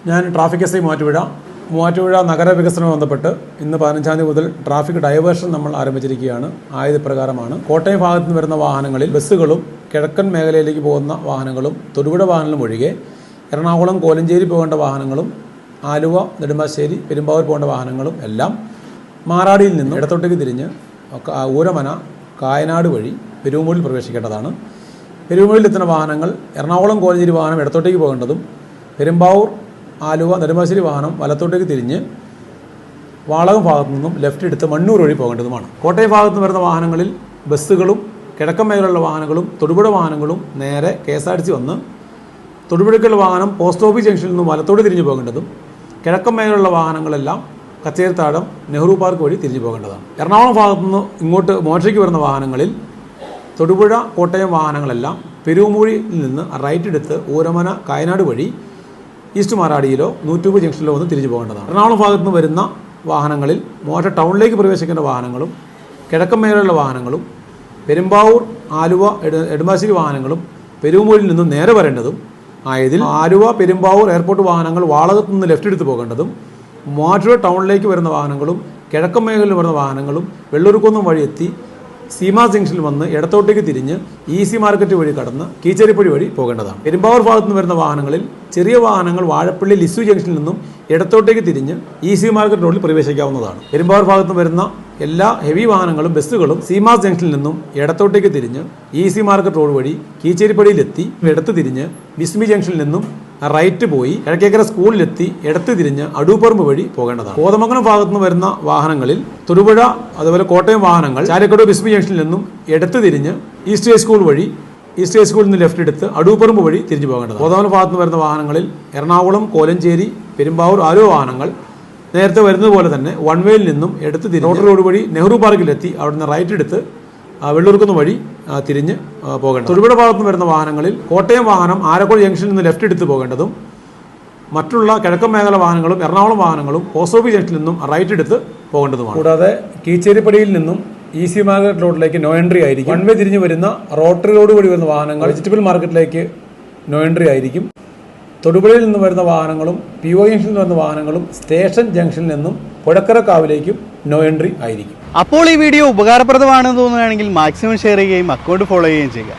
ഞാൻ traffic S I Muvattupuzha നഗരവികസനവുമായി ബന്ധപ്പെട്ട് ഇന്ന് 15-ാം തീയതി മുതൽ ട്രാഫിക് ഡൈവേർഷൻ നമ്മൾ ആരംഭിച്ചിരിക്കുകയാണ്. ആയത് പ്രകാരമാണ് കോട്ടയം ഭാഗത്ത് നിന്ന് വരുന്ന വാഹനങ്ങളിൽ ബസ്സുകളും കിഴക്കൻ മേഖലയിലേക്ക് പോകുന്ന വാഹനങ്ങളും തൊടുപുഴ വാഹനങ്ങളും ഒഴികെ എറണാകുളം കോലഞ്ചേരി പോകേണ്ട വാഹനങ്ങളും ആലുവ നെടുമ്പാശ്ശേരി പെരുമ്പാവൂർ പോകേണ്ട വാഹനങ്ങളും എല്ലാം മാറാടിയിൽ നിന്നും ഇടത്തോട്ടേക്ക് തിരിഞ്ഞ് ഊരമന കായനാട് വഴി പെരുവുമൂഴിൽ പ്രവേശിക്കേണ്ടതാണ്. പെരുവുമൂഴിലെത്തുന്ന വാഹനങ്ങൾ എറണാകുളം കോലഞ്ചേരി വാഹനം ഇടത്തോട്ടേക്ക് പോകേണ്ടതും പെരുമ്പാവൂർ ആലുവ നെടുമ്പാശ്ശേരി വാഹനം വലത്തോട്ടേക്ക് തിരിഞ്ഞ് വാളകം ഭാഗത്തു നിന്നും ലെഫ്റ്റ് എടുത്ത് മണ്ണൂർ വഴി പോകേണ്ടതുമാണ്. കോട്ടയം ഭാഗത്ത് നിന്ന് വരുന്ന വാഹനങ്ങളിൽ ബസ്സുകളും കിഴക്കൻ മേഖലയിലുള്ള വാഹനങ്ങളും തൊടുപുഴ വാഹനങ്ങളും നേരെ KSRTC വന്ന് തൊടുപുഴയ്ക്കുള്ള വാഹനം പോസ്റ്റ് ഓഫീസ് ജംഗ്ഷനിൽ നിന്നും വലത്തോട്ട് തിരിഞ്ഞു പോകേണ്ടതും കിഴക്കൻ മേഖലയിലുള്ള വാഹനങ്ങളെല്ലാം കച്ചേരിത്താഴം നെഹ്റു പാർക്ക് വഴി തിരിഞ്ഞു പോകേണ്ടതാണ്. എറണാകുളം ഭാഗത്തു നിന്ന് ഇങ്ങോട്ട് മോട്ടോയ്ക്ക് വരുന്ന വാഹനങ്ങളിൽ തൊടുപുഴ കോട്ടയം വാഹനങ്ങളെല്ലാം പെരുവുമൂഴിയിൽ നിന്ന് റൈറ്റ് എടുത്ത് ഊരമന കായനാട് വഴി ഈസ്റ്റ് മാറാടിയിലോ 120 ജംഗ്ഷനിലോ ഒന്ന് തിരിച്ചു പോകേണ്ടതാണ്. എറണാകുളം ഭാഗത്തു നിന്ന് വരുന്ന വാഹനങ്ങളിൽ മോട്ടോർ ടൗണിലേക്ക് പ്രവേശിക്കേണ്ട വാഹനങ്ങളും കിഴക്കൻ മേഖലയിലുള്ള വാഹനങ്ങളും പെരുമ്പാവൂർ ആലുവ നെടുമ്പാശ്ശേരി വാഹനങ്ങളും പെരുവുമൂഴിയിൽ നിന്നും നേരെ വരേണ്ടതും ആയതിൽ ആലുവ പെരുമ്പാവൂർ എയർപോർട്ട് വാഹനങ്ങൾ വാളകത്ത് നിന്ന് ലെഫ്റ്റ് എടുത്ത് പോകേണ്ടതും മൂവാറ്റുപുഴ ടൗണിലേക്ക് വരുന്ന വാഹനങ്ങളും കിഴക്കൻ മേഖലയിൽ വരുന്ന വാഹനങ്ങളും വെള്ളൂർക്കുന്നം വഴി എത്തി സീമാസ് ജംഗ്ഷനിൽ വന്ന് ഇടത്തോട്ടേക്ക് തിരിഞ്ഞ് EC മാർക്കറ്റ് വഴി കടന്ന് കീച്ചേരിപ്പടി വഴി പോകേണ്ടതാണ്. പെരുമ്പാവൂർ ഭാഗത്ത് നിന്ന് വരുന്ന വാഹനങ്ങളിൽ ചെറിയ വാഹനങ്ങൾ വാഴപ്പള്ളി ലിസു ജംഗ്ഷനിൽ നിന്നും ഇടത്തോട്ടേക്ക് തിരിഞ്ഞ് EC മാർക്കറ്റ് റോഡിൽ പ്രവേശിക്കാവുന്നതാണ്. പെരുമ്പാവൂർ ഭാഗത്ത് നിന്ന് വരുന്ന എല്ലാ ഹെവി വാഹനങ്ങളും ബസ്സുകളും സീമാസ് ജംഗ്ഷനിൽ നിന്നും ഇടത്തോട്ടേക്ക് തിരിഞ്ഞ് EC മാർക്കറ്റ് റോഡ് വഴി കീച്ചേരിപ്പടിയിലെത്തി ഇടത്ത് തിരിഞ്ഞ് ബിസ്മി ജംഗ്ഷനിൽ നിന്നും റൈറ്റ് പോയി കിഴക്കേക്കര സ്കൂളിലെത്തി ഇടത്ത് തിരിഞ്ഞ് അടൂപ്പറമ്പ് വഴി പോകേണ്ടതാണ്. കോതമംഗലം ഭാഗത്തു നിന്ന് വരുന്ന വാഹനങ്ങളിൽ തൊടുപുഴ അതുപോലെ കോട്ടയം വാഹനങ്ങൾ ചാലക്കട ബിസ്മി ജംഗ്ഷനിൽ നിന്നും ഇടത്ത് തിരിഞ്ഞ് ഈസ്റ്റ് ഹൈസ്കൂൾ വഴി ഈസ്റ്റ് ഹൈസ്കൂളിൽ നിന്ന് ലെഫ്റ്റ് എടുത്ത് അടൂപ്പറമ്പ് വഴി തിരിഞ്ഞു പോകേണ്ടതാണ്. കോതമംഗലം ഭാഗത്ത് നിന്ന് വരുന്ന വാഹനങ്ങളിൽ എറണാകുളം കോലഞ്ചേരി പെരുമ്പാവൂർ ആലുവ വാഹനങ്ങൾ നേരത്തെ വരുന്നത് പോലെ തന്നെ വൺ വേയിൽ നിന്നും എടുത്ത് തിരിഞ്ഞ് റോഡ് വഴി നെഹ്റു പാർക്കിലെത്തി അവിടുന്ന് റൈറ്റ് എടുത്ത് വെള്ളൂർക്കുന്ന് വഴി തിരിഞ്ഞ് പോകേണ്ടത്. തൊടുപുഴ ഭാഗത്ത് നിന്ന് വരുന്ന വാഹനങ്ങളിൽ കോട്ടയം വാഹനം ആലക്കോട് ജംഗ്ഷനിൽ നിന്ന് ലെഫ്റ്റ് എടുത്ത് പോകേണ്ടതും മറ്റുള്ള കിഴക്കൻ മേഖല വാഹനങ്ങളും എറണാകുളം വാഹനങ്ങളും പോസ്റ്റ് ഓഫീസ് ജംഗ്ഷനിൽ നിന്നും റൈറ്റ് എടുത്ത് പോകേണ്ടതുമാണ്. കൂടാതെ കീച്ചേരിപ്പടിയിൽ നിന്നും EC മാർക്കറ്റ് റോഡിലേക്ക് നോ എൻട്രി ആയിരിക്കും. വൺ വേ തിരിഞ്ഞ് വരുന്ന റോട്ടറി റോഡ് വഴി വരുന്ന വാഹനങ്ങൾ വെജിറ്റബിൾ മാർക്കറ്റിലേക്ക് നോ എൻട്രി ആയിരിക്കും. തൊടുപുഴയിൽ നിന്ന് വരുന്ന വാഹനങ്ങളും PO ജംഗ്ഷനിൽ നിന്ന് വരുന്ന വാഹനങ്ങളും സ്റ്റേഷൻ ജംഗ്ഷനിൽ നിന്നും പുഴക്കരക്കാവിലേക്കും നോ എൻട്രി ആയിരിക്കും. അപ്പോൾ ഈ വീഡിയോ ഉപകാരപ്രദമാണെന്ന് തോന്നുകയാണെങ്കിൽ മാക്സിമം ഷെയർ ചെയ്യുകയും അക്കൗണ്ട് ഫോളോ ചെയ്യുകയും ചെയ്യുക.